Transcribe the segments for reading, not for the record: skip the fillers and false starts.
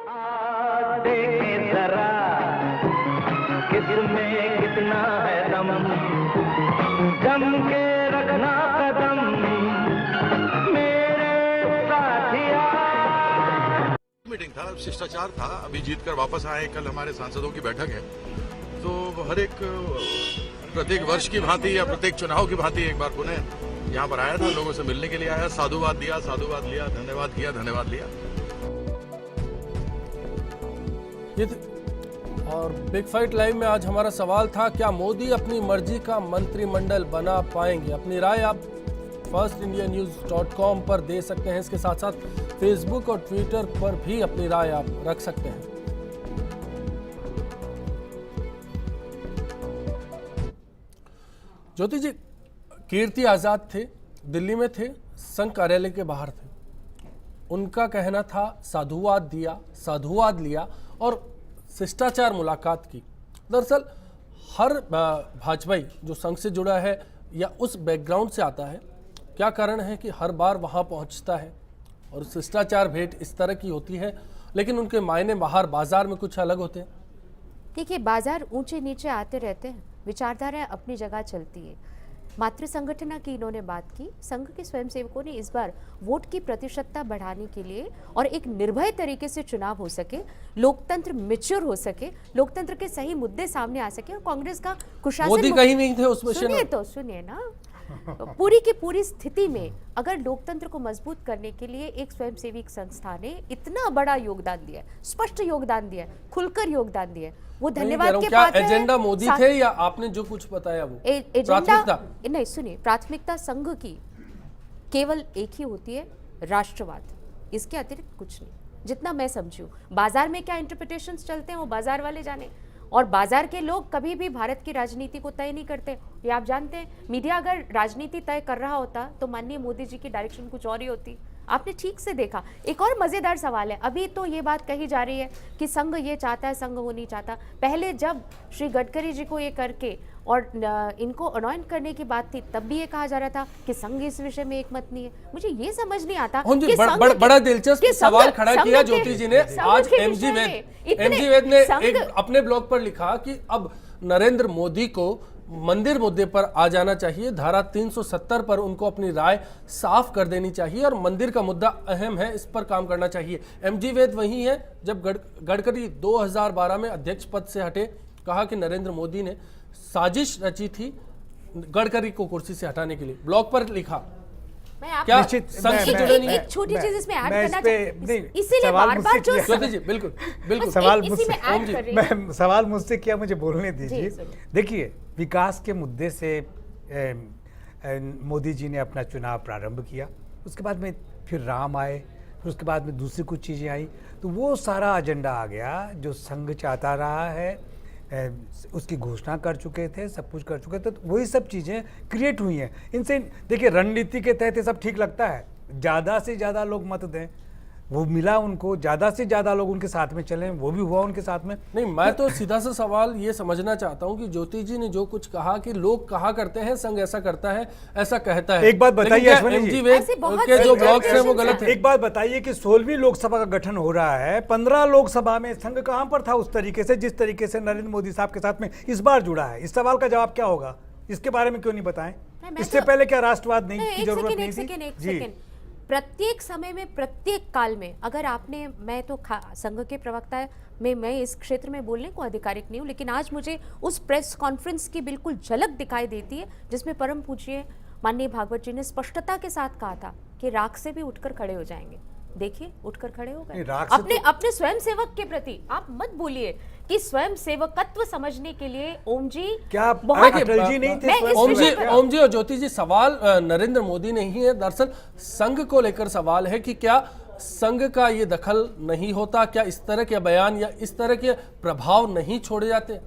आज देखें जरा किसमें कितना है दम, जम के रखना कदम मेरे साथिया। मीटिंग था, शिष्टाचार था। अभी जीत कर वापस आए, कल हमारे सांसदों की बैठक है, तो हर एक प्रत्येक वर्ष की भांति या प्रत्येक चुनाव की भांति एक बार पुनः यहाँ पर आया था, लोगों से मिलने के लिए आया, साधुवाद दिया, साधुवाद लिया, धन्यवाद किया, धन्यवाद लिया। और बिग फाइट लाइव में आज हमारा सवाल था, क्या मोदी अपनी मर्जी का मंत्रिमंडल बना पाएंगे? अपनी राय आप firstindianews.com पर दे सकते हैं। इसके साथ साथ फेसबुक और ट्विटर पर भी अपनी राय आप रख सकते हैं। ज्योति जी, कीर्ति आजाद थे, दिल्ली में थे, संघ कार्यालय के बाहर थे। उनका कहना था साधुवाद दिया, साधुवाद लिया और शिष्टाचार मुलाकात की। दरअसल हर भाजपाई जो संघ से जुड़ा है या उस बैकग्राउंड से आता है, क्या कारण है कि हर बार वहां पहुंचता है और शिष्टाचार भेंट इस तरह की होती है, लेकिन उनके मायने बाहर बाजार में कुछ अलग होते हैं? देखिए, बाजार ऊंचे नीचे आते रहते हैं, विचारधारा अपनी जगह चलती है। मातृ संगठन की इन्होंने बात की। संघ के स्वयंसेवकों ने इस बार वोट की प्रतिशतता बढ़ाने के लिए और एक निर्भय तरीके से चुनाव हो सके, लोकतंत्र मैच्योर हो सके, लोकतंत्र के सही मुद्दे सामने आ सके और कांग्रेस का कुशासन। मोदी कहीं नहीं थे उस विषय में। सुनिए ना, पूरी की पूरी स्थिति में अगर लोकतंत्र को मजबूत करने के लिए एक स्वयंसेवी संस्था ने इतना बड़ा योगदान दिया, स्पष्ट योगदान दिया, खुलकर योगदान दिया, वो धन्यवाद के पात्र है। एजेंडा मोदी थे या आपने जो कुछ बताया वो एजेंडा नहीं? सुनिए, प्राथमिकता संघ की केवल एक ही होती है, राष्ट्रवाद। इसके अतिरिक्त कुछ नहीं, जितना मैं समझी हूँ। बाजार में क्या इंटरप्रिटेशंस चलते हैं वो बाजार वाले जाने, और बाजार के लोग कभी भी भारत की राजनीति को तय नहीं करते, ये आप जानते हैं। मीडिया अगर राजनीति तय कर रहा होता तो माननीय मोदी जी की डायरेक्शन कुछ और ही होती। आपने ठीक से देखा। एक और मजेदार सवाल है, अभी तो ये बात कही जा रही है कि संघ ये चाहता है, संघ वो नहीं चाहता। पहले जब श्री गडकरी जी को ये करके और इनको अनॉइंट करने की बात थी, तब भी ये कहा जा रहा था कि संघ इस विषय में एक मत नहीं है। मुझे ये समझ नहीं आता कि बड़ा दिलचस्प सवाल खड़ा किया ज्योति जी ने। आज एमजी वेद ने एक अपने ब्लॉग पर लिखा कि अब नरेंद्र मोदी को मंदिर मुद्दे पर आ जाना चाहिए, धारा 370 पर उनको अपनी राय साफ कर देनी चाहिए और मंदिर का मुद्दा अहम है, इस पर काम करना चाहिए। एमजी वेद वही है जब गडकरी 2012 में अध्यक्ष पद से हटे, कहा कि नरेंद्र मोदी ने साजिश रची थी गडकरी को कुर्सी से हटाने के लिए। ब्लॉग पर लिखा। क्या एक छोटी चीज इसमें ऐड करना चाहिए, इसीलिए बार-बार जो बिल्कुल सवाल मुझसे किया, मुझे बोलने दीजिए। देखिए, विकास के मुद्दे से मोदी जी ने अपना चुनाव प्रारंभ किया, उसके बाद में फिर राम आए, फिर उसके बाद में दूसरी कुछ चीज़ें आई, तो वो सारा एजेंडा आ गया जो संघ चाहता रहा है, उसकी घोषणा कर चुके थे, सब कुछ कर चुके थे, तो वही सब चीज़ें क्रिएट हुई हैं। इनसे देखिए, रणनीति के तहत सब ठीक लगता है, ज़्यादा से ज़्यादा लोग मत दें, वो मिला उनको, ज़्यादा से ज़्यादा लोग उनके साथ में चले, वो भी हुआ उनके साथ में। नहीं, मैं तो सीधा सा सवाल ये समझना चाहता हूँ कि ज्योति जी ने जो कुछ कहा कि लोग कहा करते हैं संघ ऐसा करता है, ऐसा कहता है। एक बात बताइए, एमजी वेद के जो ब्लॉग्स हैं वो गलत है। एक बात बताइए कि 16वीं लोकसभा का गठन हो रहा है, 15 लोकसभा में संघ कहाँ पर था उस तरीके से जिस तरीके से नरेंद्र मोदी साहब के साथ में इस बार जुड़ा है? इस सवाल का जवाब क्या होगा? इसके बारे में क्यों नहीं बताएं? इससे पहले क्या राष्ट्रवाद नहीं की जरूरत नहीं थी? जी, प्रत्येक समय में, प्रत्येक काल में, अगर आपने, मैं तो संघ के प्रवक्ता में, मैं इस क्षेत्र में बोलने को आधिकारिक नहीं हूँ, लेकिन आज मुझे उस प्रेस कॉन्फ्रेंस की बिल्कुल झलक दिखाई देती है जिसमें परम पूज्य माननीय भागवत जी ने स्पष्टता के साथ कहा था कि राख से भी उठकर खड़े हो जाएंगे। देखिए, उठकर खड़े हो गए। अपने स्वयं सेवक के प्रति आप मत भूलिए कि स्वयं सेवकत्व समझने के लिए ओम जी क्या अटल जी नहीं थे? ओम जी और ज्योति जी, सवाल नरेंद्र मोदी नहीं है, दरअसल संघ को लेकर सवाल है कि क्या संघ का ये दखल नहीं होता? क्या इस तरह के बयान या इस तरह के प्रभाव नहीं छोड़े जाते?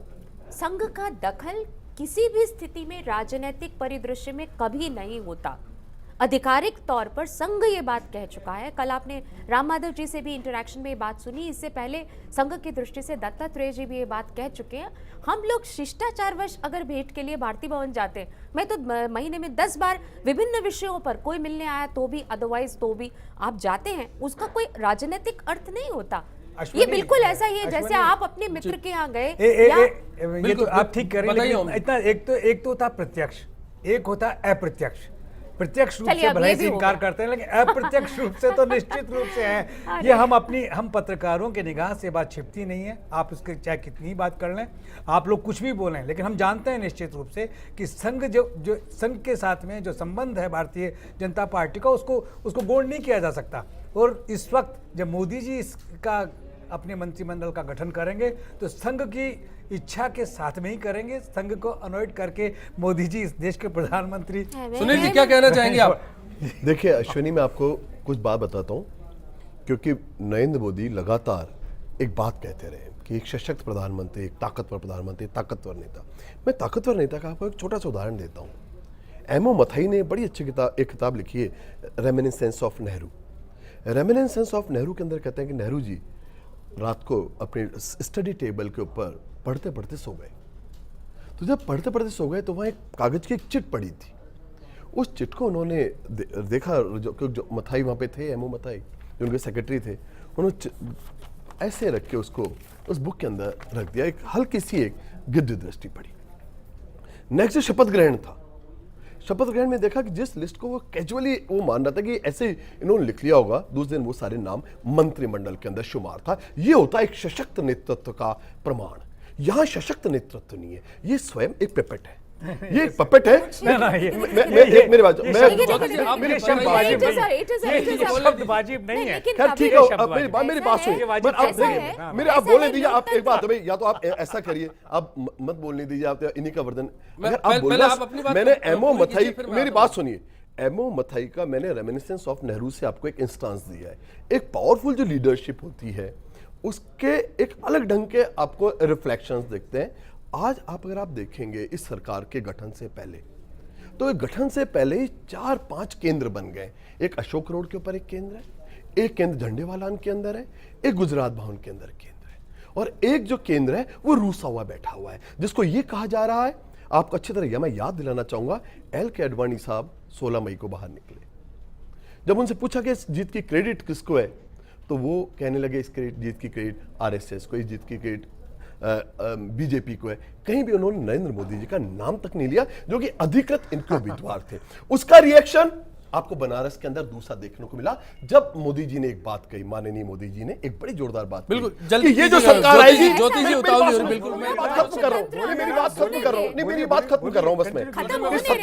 संघ का दखल किसी भी स्थिति में राजनीतिक परिदृश्य में कभी नहीं होता। आधिकारिक तौर पर संघ ये बात कह चुका है। कल आपने राम माधव जी से भी इंटरेक्शन में ये बात सुनी, इससे पहले संघ की दृष्टि से दत्तात्रेय जी भी ये बात कह चुके हैं। हम लोग शिष्टाचारवश अगर भेंट के लिए भारतीय भवन जाते हैं, मैं तो महीने में 10 बार विभिन्न विषयों पर, कोई मिलने आया तो भी, अदरवाइज तो भी आप जाते हैं, उसका कोई राजनीतिक अर्थ नहीं होता। ये बिल्कुल ऐसा ही है जैसे आप अपने मित्र के यहाँ गए ये तो आप ठीक कर रहे हैं, बताइए लेकिन ओम। इतना एक तो होता प्रत्यक्ष, एक होता अप्रत्यक्ष। प्रत्यक्ष रूप चलिए, से अब भले ये से भी इनकार होगा। करते हैं, लेकिन अप्रत्यक्ष रूप से तो निश्चित रूप से है। ये हम पत्रकारों के निगाह से बात छिपती नहीं है। आप उसके चाहे कितनी ही बात कर लें, आप लोग कुछ भी बोलें, लेकिन हम जानते हैं निश्चित रूप से कि संघ जो संघ के साथ में जो संबंध है भारतीय जनता पार्टी का, उसको गौण नहीं किया जा सकता। और इस वक्त जब मोदी जी इसका अपने मंत्रिमंडल का गठन करेंगे तो संघ की इच्छा के साथ में ही करेंगे। संघ को अनॉइड करके मोदी जी इस देश के प्रधानमंत्री। सुनील जी क्या कहना चाहेंगे आप? देखिए अश्विनी, मैं आपको कुछ बात बताता हूँ, क्योंकि नरेंद्र मोदी लगातार एक बात कहते रहे कि एक सशक्त प्रधानमंत्री, एक ताकतवर प्रधानमंत्री, ताकतवर नेता। मैं ताकतवर नेता का आपको एक छोटा सा उदाहरण देता हूँ। एमओ मथाई ने बड़ी अच्छी किताब लिखी है, reminiscence of Nehru. Reminiscence of Nehru के अंदर कहते हैं कि नेहरू जी रात को अपने स्टडी टेबल के ऊपर पढ़ते पढ़ते सो गए। तो जब पढ़ते पढ़ते सो गए तो वहाँ एक कागज की एक चिट पड़ी थी। उस चिट को उन्होंने देखा, जो मथाई वहाँ पे थे, एमओ मथाई जो उनके सेक्रेटरी थे, उन्होंने ऐसे रख के उसको उस बुक के अंदर रख दिया। एक हल्की सी एक गिद्ध दृष्टि पड़ी। नेक्स्ट शपथ ग्रहण था। शपथ ग्रहण में देखा कि जिस लिस्ट को वो कैजुअली वो मान रहा था कि ऐसे इन्होंने लिख लिया होगा, दूसरे दिन वो सारे नाम मंत्रिमंडल के अंदर शुमार था। ये होता एक सशक्त नेतृत्व का प्रमाण। यहाँ सशक्त नेतृत्व नहीं है, ये स्वयं एक पेपेट है। ये एक पपेट है। मेरी बात, ये शब्दबाजी नहीं है। खैर ठीक है, मेरी बात सुनिए। आप बोलने दीजिए। आप एक बात है, या तो आप ऐसा करिए, आप मत बोलने दीजिए, आप इन्हीं का वर्णन। आप बोलना, मैंने एमओ मथाई, मेरी बात सुनिए, एमओ मथाई का मैंने रेमिनिसेंस ऑफ नेहरू से आपको एक इंस्टांस दिया है। एक पावरफुल जो लीडरशिप होती है उसके एक अलग ढंग के आपको रिफ्लेक्शंस दिखते हैं। आज अगर आप देखेंगे इस सरकार के गठन से पहले, तो गठन से पहले ही 4-5 केंद्र बन गए। एक अशोक रोड के ऊपर एक केंद्र है, एक केंद्र झंडेवालान के अंदर है, एक गुजरात भवन के अंदर केंद्र है, और एक जो केंद्र है वो रूसा हुआ बैठा हुआ है, जिसको ये कहा जा रहा है, आपको अच्छी तरह मैं याद दिलाना चाहूंगा, एल के अडवाणी साहब 16 मई को बाहर निकले। जब उनसे पूछा कि इस जीत की क्रेडिट किसको है, तो वो कहने लगे इस जीत की क्रेडिट आरएसएस को, इस जीत की क्रेडिट बीजेपी को है। कहीं भी उन्होंने नरेंद्र मोदी जी का नाम तक नहीं लिया, जो कि अधिकृत इनके उम्मीदवार थे। उसका रिएक्शन आपको बनारस के अंदर दूसरा देखने को मिला, जब मोदी जी ने एक बात कही, माननीय मोदी जी ने एक बड़ी जोरदार बात कही, बिल्कुल जल्दी कि ये जो सरकार आएगी, ज्योति जी उतावली, बिल्कुल मैं बात खत्म कर रहा हूं, मेरी बात खत्म कर रहा हूं, मेरी बात खत्म कर रहा हूं बस मैं।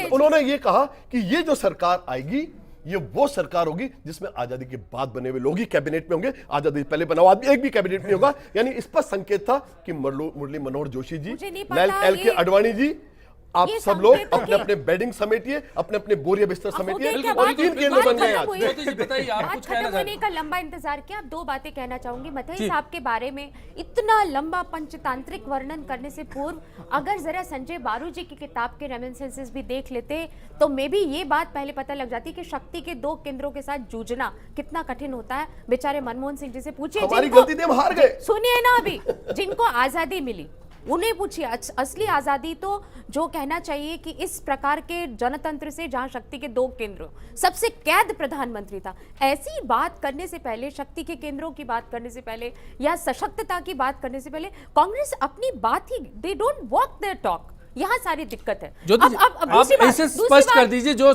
उन्होंने ये कहा कि ये जो सरकार आएगी, ये वो सरकार होगी जिसमें आजादी के बाद बने हुए लोग ही कैबिनेट में होंगे, आजादी पहले बना हुआ आदमी एक भी कैबिनेट में होगा। यानी स्पष्ट संकेत था कि मुरली मनोहर जोशी जी, एल के अडवाणी जी, आप सब लोग अपने अपने बेडिंग समेटिए, अपने अपने बोरिया बिस्तर समेटिए, और 3 केंद्र बन गए आज। ज्योति जी बताइए, आप कुछ कहना होने का लंबा इंतजार किया। 2 बातें कहना चाहूंगी मथई साहब के बारे में। इतना लंबा पंचतांत्रिक वर्णन करने से पूर्व अगर जरा संजय बारू जी की किताब के रेमिनिसेंसेस भी देख लेते तो मे भी ये बात पहले पता लग जाती कि शक्ति के 2 केंद्रों के साथ जूझना कितना कठिन होता है। बेचारे मनमोहन सिंह जी से पूछिए, हमारी गलती थी, हम हार गए। सुनिए ना, अभी जिनको आजादी मिली उन्हें पूछिए। असली आजादी तो जो कहना चाहिए कि इस प्रकार के जनतंत्र से जहां शक्ति के 2 केंद्र, सबसे कैद प्रधानमंत्री था। ऐसी बात करने से पहले, शक्ति के केंद्रों की बात करने से पहले या सशक्तता की बात करने से पहले कांग्रेस अपनी बात ही, they don't walk their talk. यहाँ सारी दिक्कत है। आप ऐसे स्पष्ट कर दीजिए जो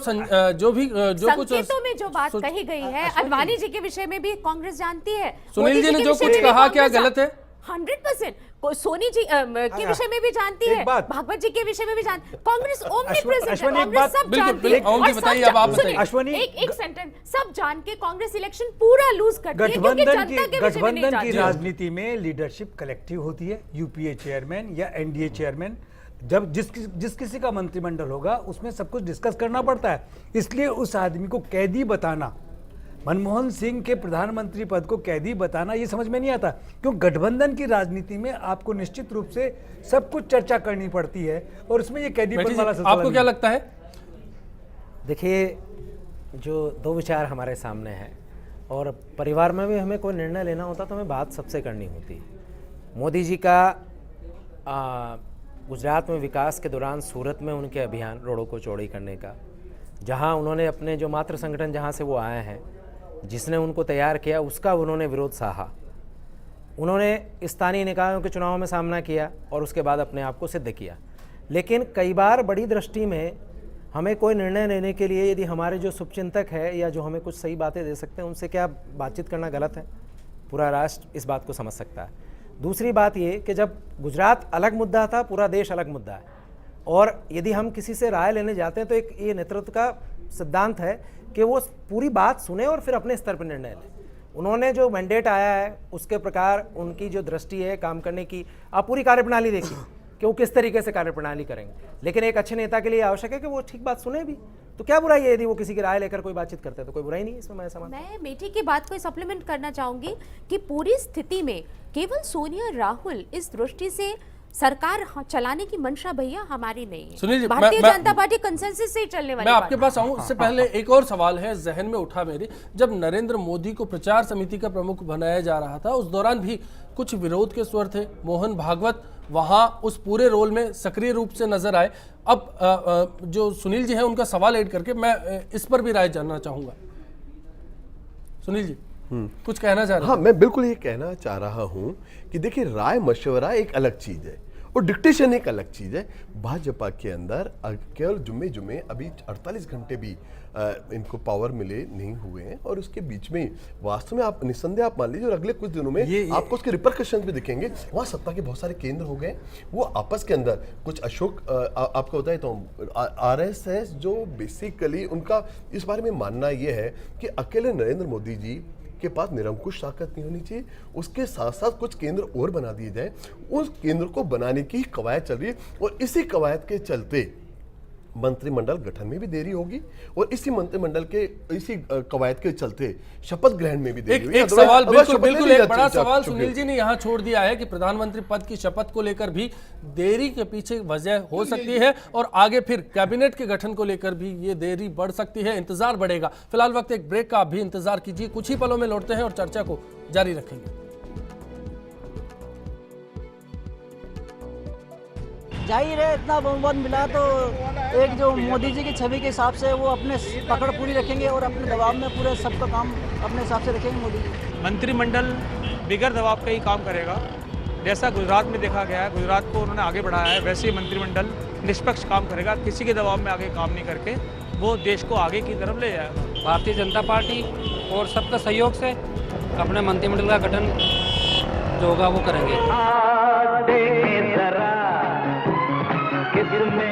भी जो कुछ संकेतों में जो बात कही गई है, अडवाणी जी के विषय में भी कांग्रेस जानती है। सुनील जी ने जो कुछ कहा क्या गलत है? 100%। सोनी जी के विषय में भी जानती है, भागवत जी के विषय में भी जानती है। कांग्रेस ओमनीप्रेजेंट है, कांग्रेस सब जानती है। एक सेंटेंस, सब जान के कांग्रेस इलेक्शन पूरा लूज करती है क्योंकि जनता के विषय में नहीं जानती। गठबंधन की राजनीति में लीडरशिप कलेक्टिव होती है। यूपीए चेयरमैन या एनडीए चेयरमैन, जब जिस किसी का मंत्रिमंडल होगा उसमें सब कुछ डिस्कस करना पड़ता है। इसलिए उस आदमी को कैदी बताना, मनमोहन सिंह के प्रधानमंत्री पद को कैदी बताना, ये समझ में नहीं आता। क्यों? गठबंधन की राजनीति में आपको निश्चित रूप से सब कुछ चर्चा करनी पड़ती है, और उसमें ये कैदी पद वाला सिलसिला आपको क्या लगता है? देखिए, जो 2 विचार हमारे सामने हैं, और परिवार में भी हमें कोई निर्णय लेना होता तो हमें बात सबसे करनी होती है। मोदी जी का गुजरात में विकास के दौरान सूरत में उनके अभियान रोडों को चौड़ी करने का, जहां उन्होंने अपने जो मातृ संगठन जहां से वो आए हैं, जिसने उनको तैयार किया, उसका उन्होंने विरोध सहा। उन्होंने स्थानीय निकायों के चुनाव में सामना किया और उसके बाद अपने आप को सिद्ध किया। लेकिन कई बार बड़ी दृष्टि में हमें कोई निर्णय लेने के लिए यदि हमारे जो शुभचिंतक है या जो हमें कुछ सही बातें दे सकते हैं उनसे क्या बातचीत करना गलत है? पूरा राष्ट्र इस बात को समझ सकता है। दूसरी बात ये कि जब गुजरात अलग मुद्दा था, पूरा देश अलग मुद्दा है, और यदि हम किसी से राय लेने जाते हैं तो एक ये नेतृत्व का सिद्धांत है कि वो पूरी बात सुने और फिर अपने स्तर पर निर्णय लें। उन्होंने जो मैंडेट आया है उसके प्रकार उनकी जो दृष्टि है काम करने की, आप पूरी कार्यप्रणाली देखिए कि वो किस तरीके से कार्यप्रणाली करेंगे। लेकिन एक अच्छे नेता के लिए आवश्यक है कि वो ठीक बात सुने भी। तो क्या बुराई है यदि वो किसी की राय लेकर कोई बातचीत करते हैं? तो कोई बुराई नहीं इसमें, मैं समझ। मैं मीठी की बात को सप्लीमेंट करना चाहूंगी कि पूरी स्थिति में केवल सोनिया राहुल इस दृष्टि से सरकार चलाने की मंशा भैया हमारी नहीं है। सुनील जी, भारतीय जनता पार्टी कंसेंसस से ही चलने वाली मैं आपके पास आऊं उससे पहले एक और सवाल है जहन में उठा मेरे। जब नरेंद्र मोदी को प्रचार समिति का प्रमुख बनाया जा रहा था उस दौरान भी कुछ विरोध के स्वर थे। मोहन भागवत वहां उस पूरे रोल में सक्रिय रूप से नजर आए। अब जो सुनील जी हैं उनका सवाल ऐड करके मैं इस पर भी राय जानना चाहूंगा। सुनील जी कुछ कहना चाह रहे हैं? हाँ, मैं बिल्कुल ये कहना चाह रहा हूं कि देखिए, राय मशवरा एक अलग चीज है और डिक्टेशन एक अलग चीज है। भाजपा के अंदर केवल जुम्मे अभी 48 घंटे भी इनको पावर मिले नहीं हुए हैं, और उसके बीच में वास्तव में आप निस्संदेह आप मान लीजिए और अगले कुछ दिनों में आपको उसके रिपरकशंस भी दिखेंगे। वहाँ सत्ता के बहुत सारे केंद्र हो गए, वो आपस के अंदर कुछ अशोक आपको बताए तो RSS जो बेसिकली उनका इस बारे में मानना ये है कि अकेले नरेंद्र मोदी जी के पास निरंकुश ताकत नहीं होनी चाहिए, उसके साथ साथ कुछ केंद्र और बना दिए जाए। उस केंद्र को बनाने की कवायद चल रही है और इसी कवायद के चलते मंत्रिमंडल गठन में भी देरी होगी और इसी मंत्रिमंडल के इसी कवायद के चलते शपथ ग्रहण में भी देरी होगी। एक सवाल बिल्कुल एक बड़ा सवाल सुनील जी ने यहाँ छोड़ दिया है कि प्रधानमंत्री पद की शपथ को लेकर भी देरी के पीछे वजह हो सकती है और आगे फिर कैबिनेट के गठन को लेकर भी ये देरी बढ़ सकती है, इंतजार बढ़ेगा। फिलहाल वक्त एक ब्रेक का, आप भी इंतजार कीजिए, कुछ ही पलों में लौटते हैं और चर्चा को जारी रखेंगे। जाहिर है इतना बहुमत मिला तो एक जो मोदी जी की छवि के हिसाब से वो अपने पकड़ पूरी रखेंगे और अपने दबाव में पूरे सबका काम अपने हिसाब से रखेंगे मोदी जी। मंत्रिमंडल बिगर दबाव का ही काम करेगा, जैसा गुजरात में देखा गया है। गुजरात को उन्होंने आगे बढ़ाया है, वैसे ही मंत्रिमंडल निष्पक्ष काम करेगा, किसी के दबाव में आगे काम नहीं करके वो देश को आगे की तरफ ले जाएगा। भारतीय जनता पार्टी और सबका सहयोग से अपने मंत्रिमंडल का गठन जो होगा वो करेंगे। किसमें